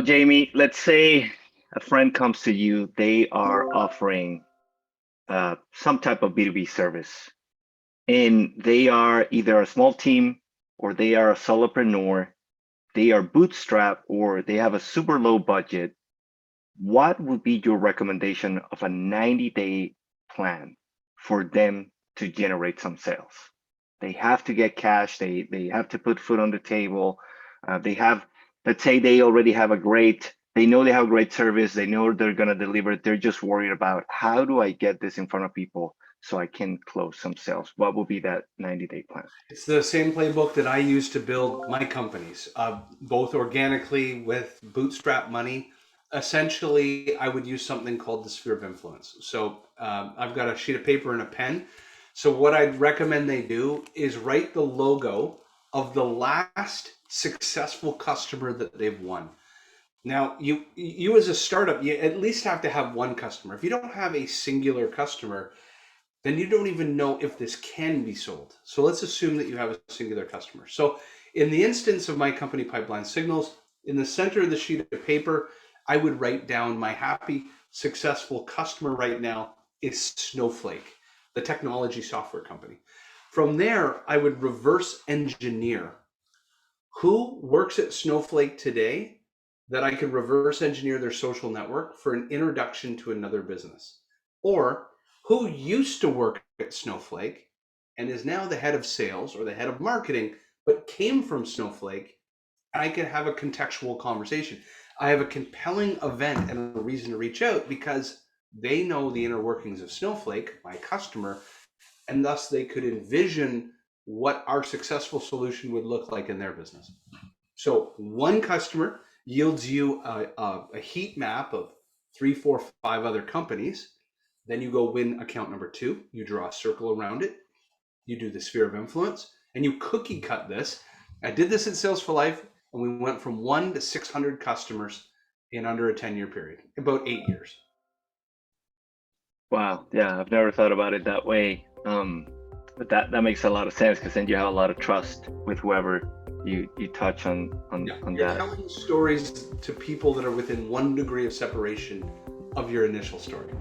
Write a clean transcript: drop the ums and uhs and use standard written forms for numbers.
So, Jamie, let's say a friend comes to you, they are offering some type of B2B service, and they are either a small team or they are a solopreneur, they are bootstrapped or they have a super low budget. What would be your recommendation of a 90-day plan for them to generate some sales? They have to get cash, they have to put food on the table. They have, let's say they already have they know they have a great service, they know they're gonna deliver it. They're just worried about how do I get this in front of people so I can close some sales? What would be that 90-day plan? It's the same playbook that I use to build my companies, both organically with bootstrap money. Essentially, I would use something called the sphere of influence. So I've got a sheet of paper and a pen. So what I'd recommend they do is write the logo of the last successful customer that they've won. Now, you as a startup, you at least have to have one customer. If you don't have a singular customer, then you don't even know if this can be sold. So let's assume that you have a singular customer. So in the instance of my company, Pipeline Signals, in the center of the sheet of paper, I would write down my happy, successful customer right now is Snowflake, the technology software company. From there, I would reverse engineer who works at Snowflake today that I could reverse engineer their social network for an introduction to another business. Or who used to work at Snowflake and is now the head of sales or the head of marketing, but came from Snowflake, and I can have a contextual conversation. I have a compelling event and a reason to reach out because they know the inner workings of Snowflake, my customer, and thus they could envision what our successful solution would look like in their business. So one customer yields you a heat map of 3, 4, 5 other companies. Then you go win account number 2. You draw a circle around it. You do the sphere of influence, and you cookie cut this. I did this at Sales for Life, and we went from 1 to 600 customers in under a 10-year period, about 8 years. Wow, yeah, I've never thought about it that way. But that makes a lot of sense because then you have a lot of trust with whoever you touch on You're that. telling stories to people that are within 1 degree of separation of your initial story.